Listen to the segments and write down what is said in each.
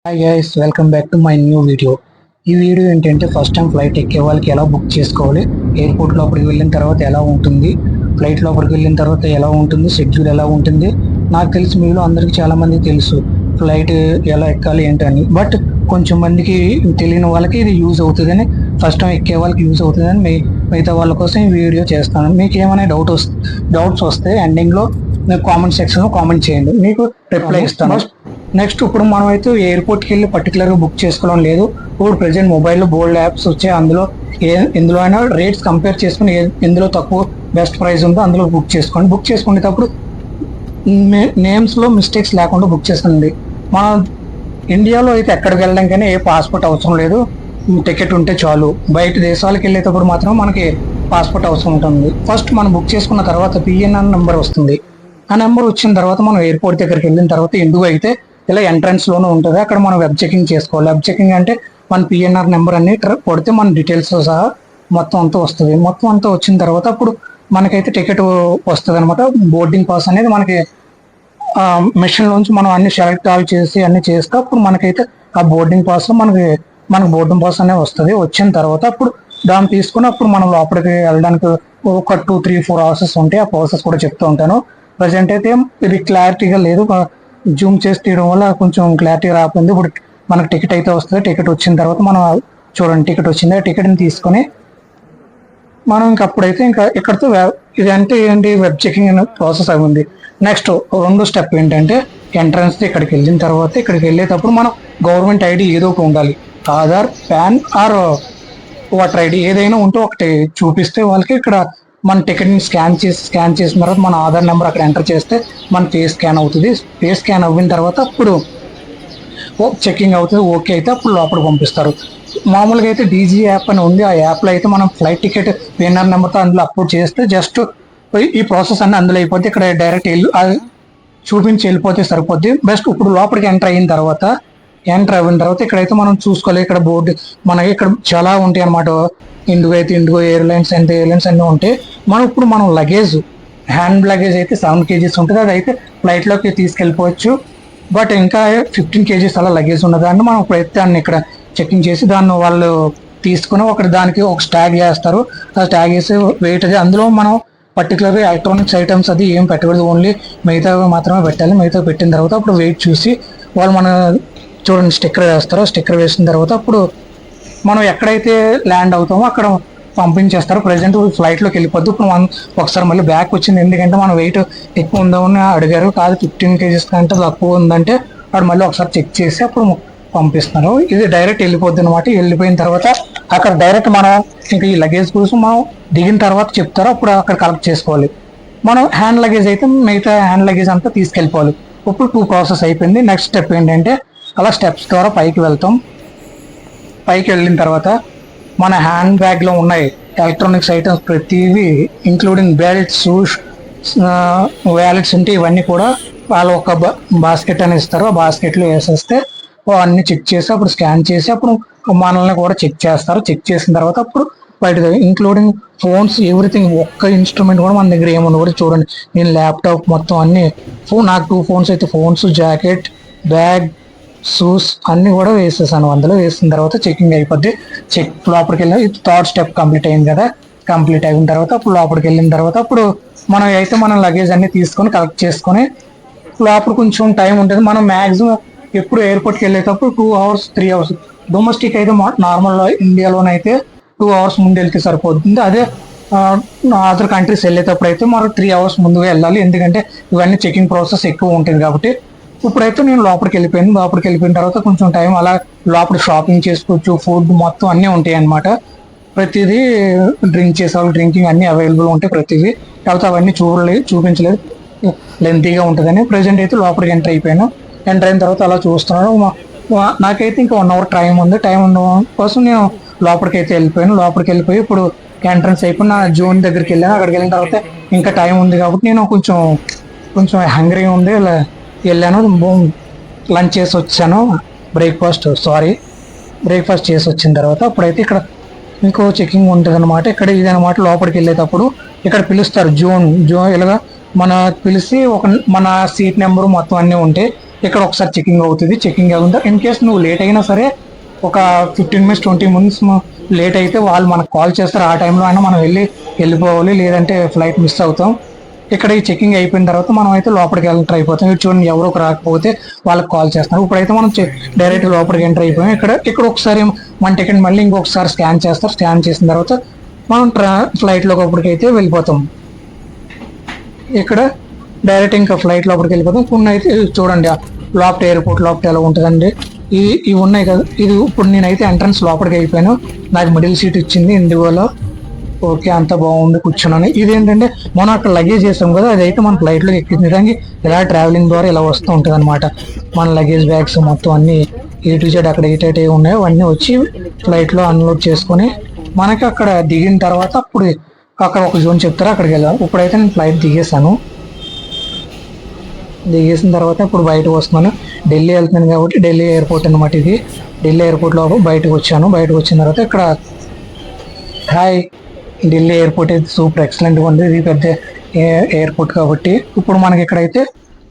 Hi guys, welcome back to my new video. ఈ video ఏంటంటే first time flight ఎక్కే వాళ్ళకి ఎలా బుక్ చేసుకోవాలి, ఎయిర్పోర్ట్ లోపలికి వెళ్ళిన తర్వాత ఎలా ఉంటుంది, ఫ్లైట్ లోపలికి వెళ్ళిన తర్వాత ఎలా ఉంటుంది, షెడ్యూల్ ఎలా ఉంటుంది. నాకు తెలిసి మీలో అందరికీ చాలా మందికి తెలుసు ఫ్లైట్ ఎలా ఎక్కాలి ఏంటని. బట్ కొంచెం మందికి తెలియని వాళ్ళకి ఇది యూజ్ అవుతుందని, ఫస్ట్ టైం ఎక్కే వాళ్ళకి యూజ్ అవుతుందని మిగతా వాళ్ళ కోసం ఈ వీడియో చేస్తాను. మీకు ఏమైనా డౌట్స్ వస్తే ఎండింగ్లో మీరు కామెంట్ సెక్షన్లో కామెంట్ చేయండి, మీకు రిప్లై ఇస్తాను. నెక్స్ట్ ఇప్పుడు మనం అయితే ఎయిర్పోర్ట్కి వెళ్ళి పర్టికులర్గా బుక్ చేసుకోవడం లేదు. ఇప్పుడు ప్రెసెంట్ మొబైల్లో బోల్డ్ యాప్స్ వచ్చాయి. ఎందులో అయినా రేట్స్ కంపేర్ చేసుకుని ఎందులో తక్కువ బెస్ట్ ప్రైస్ ఉందో అందులో బుక్ చేసుకోండి. బుక్ చేసుకునేటప్పుడు నేమ్స్లో మిస్టేక్స్ లేకుండా బుక్ చేసుకోండి. మన ఇండియాలో అయితే ఎక్కడికి వెళ్ళడానికైనా ఏ పాస్పోర్ట్ అవసరం లేదు, టికెట్ ఉంటే చాలు. బయట దేశాలకు వెళ్ళేటప్పుడు మాత్రం మనకి పాస్పోర్ట్ అవసరం ఉంటుంది. ఫస్ట్ మనం బుక్ చేసుకున్న తర్వాత పిఎన్ఆర్ నెంబర్ వస్తుంది. ఆ నెంబర్ వచ్చిన తర్వాత మనం ఎయిర్పోర్ట్ దగ్గరికి వెళ్ళిన తర్వాత ఎందుకు అయితే ఇలా ఎంట్రన్స్లోనే ఉంటుంది, అక్కడ మనం వెబ్ చెకింగ్ చేసుకోవాలి. వెబ్ చెకింగ్ అంటే మన పిఎన్ఆర్ నెంబర్ అన్ని కొడితే మన డీటెయిల్స్ సహా మొత్తం అంతా వస్తుంది. మొత్తం అంతా వచ్చిన తర్వాత అప్పుడు మనకైతే టికెట్ వస్తుంది అనమాట. బోర్డింగ్ పాస్ అనేది మనకి మెషిన్లోంచి మనం అన్ని సెలెక్ట్ చేసి అన్ని చేస్తే అప్పుడు మనకైతే ఆ బోర్డింగ్ పాస్లో మనకు బోర్డింగ్ పాస్ అనేది వస్తుంది. వచ్చిన తర్వాత అప్పుడు దాన్ని తీసుకుని అప్పుడు మనం లోపలికి వెళ్ళడానికి ఒక 2-3-4 ప్రాసెస్ ఉంటాయి. ఆ ప్రాసెస్ కూడా చెప్తూ ఉంటాను. ప్రజెంట్ అయితే ఇది క్లారిటీగా లేదు, జూమ్ చేసి తీయడం వల్ల కొంచెం క్లారిటీ రాకపోయింది. ఇప్పుడు మనకు టికెట్ అయితే వస్తుంది. టికెట్ వచ్చిన తర్వాత మనం చూడండి, టికెట్ వచ్చింది. ఆ టికెట్ని తీసుకొని మనం అప్పుడైతే ఇక్కడతో ఇదంటే ఏంటి, వెబ్ చెకింగ్ అనే ప్రాసెస్ అవి ఉంది. నెక్స్ట్ రెండో స్టెప్ ఏంటంటే ఎంట్రన్స్. ఇక్కడికి వెళ్ళిన తర్వాత ఇక్కడికి వెళ్ళేటప్పుడు మనం గవర్నమెంట్ ఐడి ఏదో ఒకటి ఉండాలి. Aadhaar, PAN or voter ID ఏదైనా ఉంటే ఒకటి చూపిస్తే వాళ్ళకి ఇక్కడ మన టికెట్ని స్కాన్ చేసిన తర్వాత మన ఆధార్ నెంబర్ అక్కడ ఎంటర్ చేస్తే మన ఫేస్ స్కాన్ అవుతుంది. ఫేస్ స్కాన్ అయిన తర్వాత అప్పుడు చెకింగ్ అవుతుంది. ఓకే అయితే అప్పుడు లోపల పంపిస్తారు. మామూలుగా అయితే డీజీ యాప్ అని ఉంది. ఆ యాప్లో అయితే మనం ఫ్లైట్ టికెట్ పిఎన్ఆర్ నెంబర్తో అందులో అప్లోడ్ చేస్తే జస్ట్ ఈ ప్రాసెస్ అన్ని అందులో అయిపోద్ది. ఇక్కడ డైరెక్ట్ చూపించి వెళ్ళిపోతే సరిపోద్ది. బెస్ట్ ఇప్పుడు లోపలికి ఎంటర్ అయిన తర్వాత ఇక్కడైతే మనం చూసుకోవాలి. ఇక్కడ బోర్డు మనకి ఇక్కడ చాలా ఉంటాయి అన్నమాట. ఇండిగో అయితే ఇండిగో ఎయిర్లైన్స్ అన్నీ ఉంటాయి. ఇప్పుడు మనం లగేజ్, హ్యాండ్ లగేజ్ అయితే 7 kgs ఉంటుంది. అది అయితే ఫ్లైట్లోకి తీసుకెళ్ళిపోవచ్చు. బట్ ఇంకా 15 kgs అలా లగేజ్ ఉన్నదాన్ని మనం ఇప్పుడైతే దాన్ని ఇక్కడ చెకింగ్ చేసి దాన్ని వాళ్ళు తీసుకుని దానికి ఒక ట్యాగ్ చేస్తారు. ఆ ట్యాగ్ వేసి వెయిట్ అది అందులో మనం పర్టికులర్గా ఎలక్ట్రానిక్స్ ఐటమ్స్ అది ఏం పెట్టకూడదు, ఓన్లీ మిగతావి మాత్రమే పెట్టాలి. మిగతా పెట్టిన తర్వాత అప్పుడు వెయిట్ చూసి వాళ్ళు చూడండి స్టిక్కర్ వేస్తారు. స్టిక్కర్ వేసిన తర్వాత అప్పుడు మనం ఎక్కడైతే ల్యాండ్ అవుతామో అక్కడ పంపించేస్తారు. ప్రజెంట్ ఫ్లైట్లోకి వెళ్ళిపోద్దు. ఇప్పుడు మనం ఒకసారి మళ్ళీ బ్యాక్ వచ్చింది, ఎందుకంటే మన వెయిట్ ఎక్కువ ఉందని అడిగారు. కాదు 15 kgs కంటే తక్కువ ఉందంటే వాడు మళ్ళీ ఒకసారి చెక్ చేసి అప్పుడు పంపిస్తున్నారు. ఇది డైరెక్ట్ వెళ్ళిపోద్ది అనమాట. వెళ్ళిపోయిన తర్వాత అక్కడ డైరెక్ట్ మనం ఇంకా ఈ లగేజ్ కోసం మనం దిగిన తర్వాత చెప్తారు, అప్పుడు అక్కడ కలెక్ట్ చేసుకోవాలి. మనం హ్యాండ్ లగేజ్ అయితే మిగతా హ్యాండ్ లగేజ్ అంతా తీసుకెళ్ళిపోవాలి. ఇప్పుడు 2 ప్రాసెస్ అయిపోయింది. నెక్స్ట్ స్టెప్ ఏంటంటే అలా స్టెప్స్ ద్వారా పైకి వెళ్తాం. పైకి వెళ్ళిన తర్వాత మన హ్యాండ్ బ్యాగ్లో ఉన్నాయి ఎలక్ట్రానిక్స్ ఐటమ్స్ ప్రతివి, ఇంక్లూడింగ్ బెల్ట్స్, షూస్, వ్యాలెట్స్ ఉంటే ఇవన్నీ కూడా వాళ్ళు ఒక బాస్కెట్ అని ఇస్తారు. ఆ బాస్కెట్లో వేసేస్తే అన్ని చెక్ చేసి అప్పుడు స్కాన్ చేసి అప్పుడు మనల్ని కూడా చెక్ చేస్తారు. చెక్ చేసిన తర్వాత అప్పుడు బయట ఇంక్లూడింగ్ ఫోన్స్, ఎవ్రీథింగ్, ఒక్క ఇన్స్ట్రుమెంట్ కూడా మన దగ్గర ఏమన్నా కూడా చూడండి. నేను ల్యాప్టాప్ మొత్తం అన్ని నాకు 2 ఫోన్స్ అయితే ఫోన్స్, జాకెట్, బ్యాగ్, షూస్ అన్నీ కూడా వేసేసాను. అందులో వేసిన తర్వాత చెకింగ్ అయిపోద్ది. లోపలికి వెళ్ళి 3rd స్టెప్ కంప్లీట్ అయింది కదా. కంప్లీట్ అయిన తర్వాత అప్పుడు లోపలికి వెళ్ళిన తర్వాత అప్పుడు మన లగేజ్ అన్ని తీసుకొని కలెక్ట్ చేసుకొని లోపల కొంచెం టైం ఉంటుంది. మనం మ్యాక్సిమం ఎప్పుడు ఎయిర్పోర్ట్కి వెళ్ళేటప్పుడు 2 hours 3 hours, డొమెస్టిక్ అయితే నార్మల్ ఇండియాలోనైతే 2 hours ముందు వెళ్తే సరిపోతుంది. అదే అదర్ కంట్రీస్ వెళ్ళేటప్పుడు అయితే మనం 3 hours ముందుగా వెళ్ళాలి, ఎందుకంటే ఇవన్నీ చెకింగ్ ప్రాసెస్ ఎక్కువ ఉంటుంది కాబట్టి. ఇప్పుడైతే నేను లోపలికి వెళ్ళిపోయిన తర్వాత కొంచెం టైం అలా లోపల షాపింగ్ చేసుకోవచ్చు. ఫుడ్ మొత్తం అన్నీ ఉంటాయి అన్నమాట. ప్రతిదీ డ్రింక్ చేసేవాళ్ళు డ్రింకింగ్ అన్నీ అవైలబుల్ ఉంటాయి ప్రతిదీ. కాకపోతే అవన్నీ చూపించలేదు, లెంతీగా ఉంటుందని. ప్రజెంట్ అయితే లోపలికి ఎంటర్ అయిపోయాను. ఎంటర్ అయిన తర్వాత అలా చూస్తున్నాను. నాకైతే ఇంకా 1 hour టైం ఉంది. టైం ఉన్న కోసం నేను లోపలికి అయితే వెళ్ళిపోయి ఇప్పుడు ఎంట్రన్స్ అయిపోయి నా జోన్ దగ్గరికి వెళ్ళాను. అక్కడికి వెళ్ళిన తర్వాత ఇంకా టైం ఉంది కాబట్టి నేను కొంచెం హంగ్రీ ఉంది, వెళ్ళాను. లంచ్ చేసి వచ్చాను. బ్రేక్ఫాస్ట్ చేసి వచ్చిన తర్వాత అప్పుడైతే ఇక్కడ ఇంకో చెకింగ్ ఉంటుంది అనమాట. ఇక్కడ ఇదనమాట. లోపలికి వెళ్ళేటప్పుడు ఇక్కడ పిలుస్తారు జోన్ ఇలాగా మన పిలిచి మన సీట్ నెంబరు మొత్తం అన్నీ ఉంటాయి. ఇక్కడ ఒకసారి చెకింగ్ అవుతుంది. చెకింగ్ అవుతుందా ఇన్ కేస్ నువ్వు లేట్ అయినా సరే ఒక 15 minutes 20 minutes లేట్ అయితే వాళ్ళు మనకు కాల్ చేస్తారు. ఆ టైంలో అయినా మనం వెళ్ళిపోవాలి, లేదంటే ఫ్లైట్ మిస్ అవుతాం. ఇక్కడ ఈ చెకింగ్ అయిపోయిన తర్వాత మనం అయితే లోపలికి ఎంటర్ అయిపోతాం. ఇక్కడ చూడండి ఎవరో రాకపోతే వాళ్ళకి కాల్ చేస్తారు. ఇప్పుడైతే మనం డైరెక్ట్ లోపలికి ఎంటర్ అయిపోయాం. ఇక్కడ ఒకసారి మన టికెట్ మళ్ళీ ఇంకొకసారి స్కాన్ చేస్తారు. స్కాన్ చేసిన తర్వాత మనం ఫ్లైట్ లోపలికైతే వెళ్ళిపోతాం. ఇక్కడ డైరెక్ట్ ఇంకా ఫ్లైట్ లోపలికి వెళ్ళిపోతాం. కొన్ని అయితే చూడండి లోపల ఎయిర్పోర్ట్ లోపల ఎలా ఉంటుందండి. ఇవి ఉన్నాయి కదా. ఇది ఇప్పుడు నేనైతే ఎంట్రన్స్ లోపలికి అయిపోయాను. నాకు మిడిల్ సీట్ ఇచ్చింది ఇండిగోలో. ఓకే, అంత బాగుంది, కూర్చున్నాను. ఇదేంటంటే మనం అక్కడ లగేజ్ చేసాం కదా, అదైతే మన ఫ్లైట్లో ఎక్కించడానికి ఇలా ట్రావెలింగ్ ద్వారా ఇలా వస్తూ ఉంటుంది అనమాట. మన లగేజ్ బ్యాగ్స్ మొత్తం అన్ని A to Z అక్కడ ఏటైతే ఉన్నాయో అవన్నీ వచ్చి ఫ్లైట్లో అన్లోడ్ చేసుకొని మనకి అక్కడ దిగిన తర్వాత అప్పుడు అక్కడ ఒక జోన్ చెప్తారు, అక్కడికి వెళ్ళాం. ఇప్పుడైతే నేను ఫ్లైట్ దిగేసిన తర్వాత ఇప్పుడు బయటకు వస్తున్నాను. ఢిల్లీ వెళ్తున్నాను కాబట్టి ఢిల్లీ ఎయిర్పోర్ట్ అనమాట ఇది. ఢిల్లీ ఎయిర్పోర్ట్లో బయటకు వచ్చాను. బయటకు వచ్చిన తర్వాత ఇక్కడ హాయ్, ఢిల్లీ ఎయిర్పోర్ట్ అయితే సూపర్ ఎక్సలెంట్గా ఉంది. ఇది పెద్ద ఎయిర్పోర్ట్ కాబట్టి ఇప్పుడు మనకి ఇక్కడైతే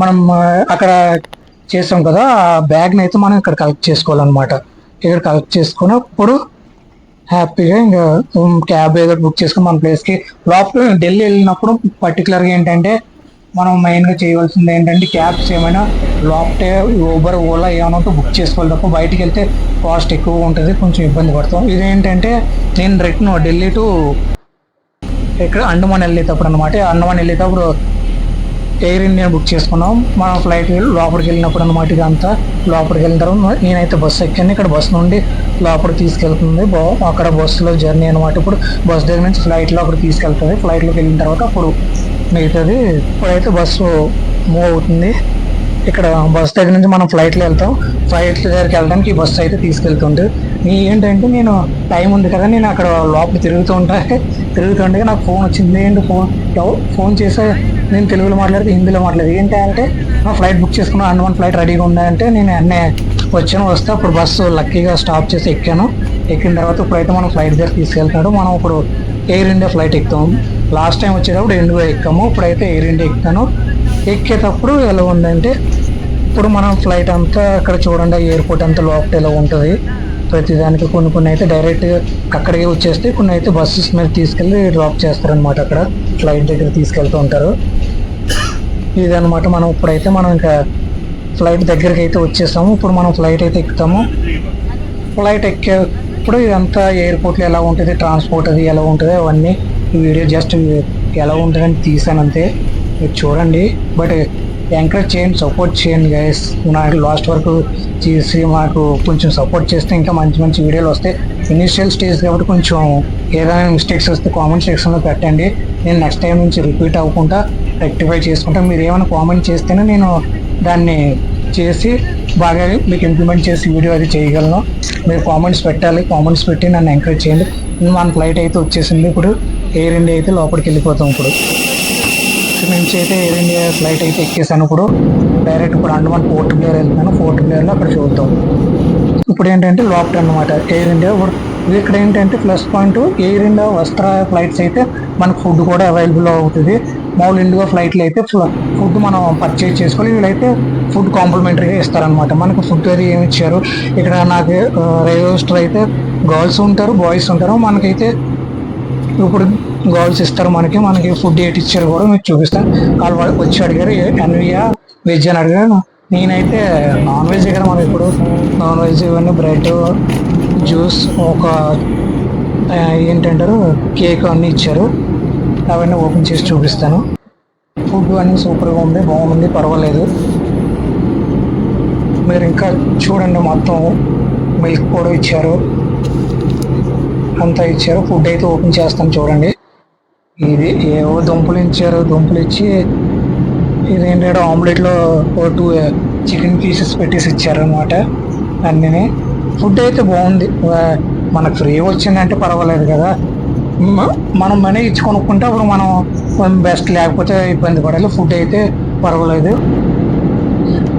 మనం అక్కడ చేసాం కదా, ఆ బ్యాగ్ని అయితే మనం ఇక్కడ కలెక్ట్ చేసుకోవాలన్నమాట. ఇక్కడ కలెక్ట్ చేసుకుని అప్పుడు హ్యాపీగా ఇంకా క్యాబ్ ఏదో బుక్ చేసుకుని మన ప్లేస్కి లోపల ఢిల్లీ వెళ్ళినప్పుడు పర్టికులర్గా ఏంటంటే మనం మెయిన్గా చేయవలసింది ఏంటంటే క్యాబ్స్ ఏమైనా లోపటే ఊబర్ ఓలా ఏమైనా బుక్ చేసుకోవాలి తప్ప బయటికి వెళ్తే కాస్ట్ ఎక్కువ ఉంటుంది, కొంచెం ఇబ్బంది పడతాం. ఇదేంటంటే నేను రిటర్న్ ఢిల్లీ టు ఇక్కడ అండమాన్ వెళ్ళేటప్పుడు అనమాట. అండమాన్ వెళ్ళేటప్పుడు ఎయిర్ ఇండియా బుక్ చేసుకున్నాం. మనం ఫ్లైట్ లోపలికి వెళ్ళినప్పుడు అనమాట. ఇదంతా లోపలికి వెళ్ళిన తర్వాత నేనైతే బస్సు ఎక్కాను. ఇక్కడ బస్సు నుండి లోపలికి తీసుకెళ్తుంది. అక్కడ బస్సులో జర్నీ అనమాట. ఇప్పుడు బస్ దగ్గర నుంచి ఫ్లైట్లో అక్కడ తీసుకెళ్తుంది. ఫ్లైట్లోకి వెళ్ళిన తర్వాత అప్పుడు మిగతాది. ఇప్పుడైతే బస్సు మూవ్ అవుతుంది. ఇక్కడ బస్ దగ్గర నుంచి మనం ఫ్లైట్లో వెళ్తాం. ఫ్లైట్ దగ్గరికి వెళ్ళడానికి ఈ బస్సు అయితే తీసుకెళ్తుంటే ఏంటంటే నేను టైం ఉంది కదా, నేను అక్కడ లోపల తిరుగుతుంటే నాకు ఫోన్ వచ్చింది. ఏంటి ఫోన్ చేస్తే నేను తెలుగులో మాట్లాడితే హిందీలో మాట్లాడేది. ఏంటంటే ఫ్లైట్ బుక్ చేసుకున్నాను, అండమాన్ ఫ్లైట్ రెడీగా ఉందంటే నేను అన్నీ వస్తే అప్పుడు బస్సు లక్కీగా స్టాప్ చేసి ఎక్కాను. ఎక్కిన తర్వాత ఇప్పుడైతే మనం ఫ్లైట్ దగ్గర తీసుకెళ్తున్నాడు. మనం ఇప్పుడు ఎయిర్ ఇండియా ఫ్లైట్ ఎక్కుతాం. లాస్ట్ టైం వచ్చేటప్పుడు ఇండిగో ఎక్కాము, ఇప్పుడైతే ఎయిర్ ఇండియా ఎక్కుతాను. ఎక్కేటప్పుడు ఎలా ఉందంటే ఇప్పుడు మనం ఫ్లైట్ అంతా అక్కడ చూడండి, ఎయిర్పోర్ట్ అంతా లోపల ఎలా ఉంటుంది ప్రతిదానికి. కొన్ని అయితే డైరెక్ట్గా అక్కడికే వచ్చేస్తే, కొన్ని అయితే బస్సెస్ మీద తీసుకెళ్ళి డ్రాప్ చేస్తారనమాట. అక్కడ ఫ్లైట్ దగ్గర తీసుకెళ్తూ ఉంటారు. ఇదనమాట. మనం ఇప్పుడైతే మనం ఇంకా ఫ్లైట్ దగ్గరికి అయితే వచ్చేసాము. ఇప్పుడు మనం ఫ్లైట్ అయితే ఎక్కుతాము. ఫ్లైట్ ఎక్కేప్పుడు ఇదంతా ఎయిర్పోర్ట్లో ఎలా ఉంటుంది, ట్రాన్స్పోర్ట్ అది ఎలా ఉంటుంది అవన్నీ ఈ వీడియో జస్ట్ ఎలా ఉంటుందని తీసాను అంతే. మీరు చూడండి, బట్ ఎంకరేజ్ చేయండి, సపోర్ట్ చేయండి గైస్. నాకు లాస్ట్ వరకు చేసి మాకు కొంచెం సపోర్ట్ చేస్తే ఇంకా మంచి వీడియోలు వస్తాయి. ఇనిషియల్ స్టేజ్ కాబట్టి కొంచెం ఏదైనా మిస్టేక్స్ వస్తే కామెంట్ సెక్షన్లో పెట్టండి. నేను నెక్స్ట్ టైం నుంచి రిపీట్ అవ్వకుండా రెక్టిఫై చేసుకుంటా. మీరు ఏమైనా కామెంట్ చేస్తేనే నేను దాన్ని చేసి బాగా మీకు ఇంప్లిమెంట్ చేసి వీడియో అది చేయగలను. మీరు కామెంట్స్ పెట్టాలి, కామెంట్స్ పెట్టి నన్ను ఎంకరేజ్ చేయండి. మన ఫ్లైట్ అయితే వచ్చేసింది. ఇప్పుడు ఎయిర్ ఇండియా అయితే లోపలికి వెళ్ళిపోతాం. ఇప్పుడు నుంచి అయితే ఎయిర్ ఇండియా ఫ్లైట్ అయితే ఎక్కేసాను. ఇప్పుడు డైరెక్ట్ ఇప్పుడు అండమాన్ పోర్ట్ బ్లేర్ వెళ్తాను. పోర్ట్ బ్లేర్లో అక్కడ చూద్దాం. ఇప్పుడు ఏంటంటే లోపల అనమాట ఎయిర్ ఇండియా. ఇప్పుడు ఇక్కడ ఏంటంటే ప్లస్ పాయింట్, ఎయిర్ ఇండియా వస్త్ర ఫ్లైట్స్ అయితే మనకు ఫుడ్ కూడా అవైలబుల్ అవుతుంది. మామూలు ఇండిగో ఫ్లైట్లు అయితే ఫుడ్ మనం పర్చేజ్ చేసుకోవాలి. వీళ్ళైతే ఫుడ్ కాంప్లిమెంటరీగా ఇస్తారనమాట. మనకు ఫుడ్ అది ఏమి ఇచ్చారు. ఇక్కడ నాకు రైల్వే స్టార్ అయితే గర్ల్స్ ఉంటారు, బాయ్స్ ఉంటారు. మనకైతే ఇప్పుడు గర్ల్స్ ఇస్తారు. మనకి ఫుడ్ ఏంటి ఇచ్చారు కూడా మీకు చూపిస్తాను. వాళ్ళు వచ్చి అడిగారు ఎన్వియా వెజ్ అని అడిగారు. నేనైతే నాన్ వెజ్ కదా, మనం ఇప్పుడు నాన్ వెజ్ ఇవన్నీ బ్రెడ్, జ్యూస్, ఒక ఏంటంటారు కేక్ అన్నీ ఇచ్చారు. అవన్నీ ఓపెన్ చేసి చూపిస్తాను. ఫుడ్ అన్నీ సూపర్గా ఉంది, బాగుంది, పర్వాలేదు. మీరు ఇంకా చూడండి, మొత్తం మిల్క్ కూడా ఇచ్చారు, అంతా ఇచ్చారు. ఫుడ్ అయితే ఓపెన్ చేస్తాను చూడండి. ఇది ఏవో దుంపలు ఇచ్చారు. దుంపలు ఇచ్చి ఇదేంటంటే ఆమ్లెట్లో 2 చికెన్ పీసెస్ పెట్టేసి ఇచ్చారు అనమాట. అన్నీ ఫుడ్ అయితే బాగుంది. మనకు ఫ్రీ వచ్చిందంటే పర్వాలేదు కదా. మనం మనీ ఇచ్చి కొనుక్కుంటే అప్పుడు మనం బెస్ట్, లేకపోతే ఇబ్బంది పడాలి. ఫుడ్ అయితే పర్వాలేదు.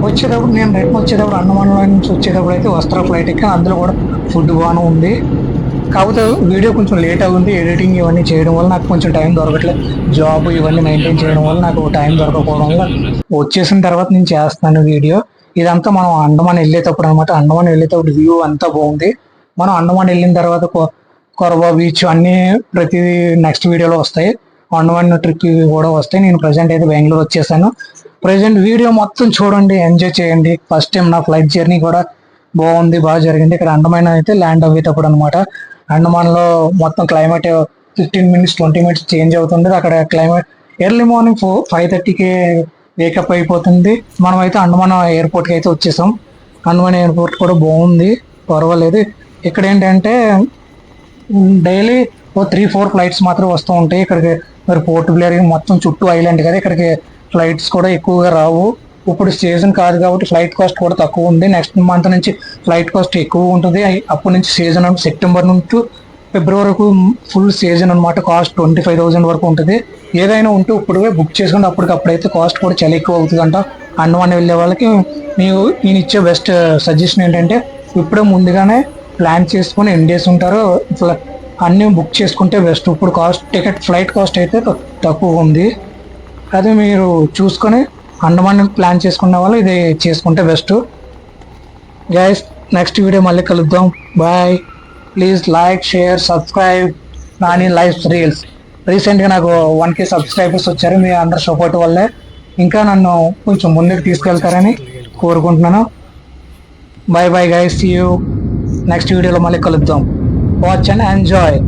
వచ్చేటప్పుడు నేను రిటర్న్ వచ్చేటప్పుడు అండమాన్లో నుంచి వచ్చేటప్పుడు అయితే వస్త్ర ఫ్లైట్ ఎక్కి అందులో కూడా ఫుడ్ బాగానే ఉంది. కాకపోతే వీడియో కొంచెం లేట్ అవుతుంది, ఎడిటింగ్ ఇవన్నీ చేయడం వల్ల నాకు కొంచెం టైం దొరకట్లేదు. జాబ్ ఇవన్నీ మెయింటైన్ చేయడం వల్ల నాకు టైం దొరకకపోవడం వల్ల వచ్చేసిన తర్వాత నేను చేస్తాను వీడియో. ఇదంతా మనం అండమాన్ వెళ్ళేటప్పుడు అనమాట. అండమాన్ వెళ్ళేటప్పుడు వ్యూ అంతా బాగుంది. మనం అండమాన్ వెళ్ళిన తర్వాత కొరవ బీచ్ అన్నీ ప్రతిదీ నెక్స్ట్ వీడియోలో వస్తాయి. అండమాన్ ట్రిప్ కూడా వస్తాయి. నేను ప్రజెంట్ అయితే బెంగళూరు వచ్చేసాను. ప్రజెంట్ వీడియో మొత్తం చూడండి, ఎంజాయ్ చేయండి. ఫస్ట్ టైం నా ఫ్లైట్ జర్నీ కూడా బాగుంది, బాగా జరిగింది. ఇక్కడ అండమాన్ అయితే ల్యాండ్ అయ్యేటప్పుడు అనమాట. అండమాన్లో మొత్తం క్లైమేట్ 15 minutes 20 minutes చేంజ్ అవుతుంది. అక్కడ క్లైమేట్ ఎర్లీ మార్నింగ్ 5:30కి వేకప్ అయిపోతుంది. మనమైతే అండమాన్ ఎయిర్పోర్ట్కి అయితే వచ్చేసాం. అండమాన్ ఎయిర్పోర్ట్ కూడా బాగుంది, పర్వాలేదు. ఇక్కడ ఏంటంటే డైలీ 3-4 ఫ్లైట్స్ మాత్రం వస్తూ ఉంటాయి ఇక్కడికి. మరి పోర్ట్ బ్లేర్ మొత్తం చుట్టూ ఐలాండ్ కదా, ఇక్కడికి ఫ్లైట్స్ కూడా ఎక్కువగా రావు. ఇప్పుడు సీజన్ కాదు కాబట్టి ఫ్లైట్ కాస్ట్ కూడా తక్కువ ఉంది. నెక్స్ట్ మంత్ నుంచి ఫ్లైట్ కాస్ట్ ఎక్కువ ఉంటుంది. అప్పటి నుంచి సీజన్ సెప్టెంబర్ నుంచి ఫిబ్రవరి వరకు ఫుల్ సీజన్ అనమాట. కాస్ట్ 25,000 వరకు ఉంటుంది. ఏదైనా ఉంటే ఇప్పుడే బుక్ చేసుకుంటే అప్పటికప్పుడైతే కాస్ట్ కూడా చాలా ఎక్కువ అవుతుందంట. అండమాన్ వెళ్ళే వాళ్ళకి నేను ఇచ్చే బెస్ట్ సజెషన్ ఏంటంటే ఇప్పుడే ముందుగానే ప్లాన్ చేసుకుని ఎన్ని డేస్ ఉంటారో అన్నీ బుక్ చేసుకుంటే బెస్ట్. ఇప్పుడు ఫ్లైట్ కాస్ట్ అయితే తక్కువ ఉంది. అది మీరు చూసుకొని అండమాన్ ప్లాన్ చేసుకునే వాళ్ళు ఇది చేసుకుంటే బెస్ట్. గైస్, నెక్స్ట్ వీడియో మళ్ళీ కలుద్దాం. Bye. Please like, share, subscribe Nani life reels. రీసెంట్గా నాకు 1K సబ్స్క్రైబర్స్ వచ్చారు. మీ అందరి సపోర్ట్ వల్లే ఇంకా నన్ను కొంచెం ముందుకు తీసుకెళ్తారని కోరుకుంటున్నాను. Bye bye guys, see you next వీడియోలో మళ్ళీ కలుద్దాం. Watch and enjoy.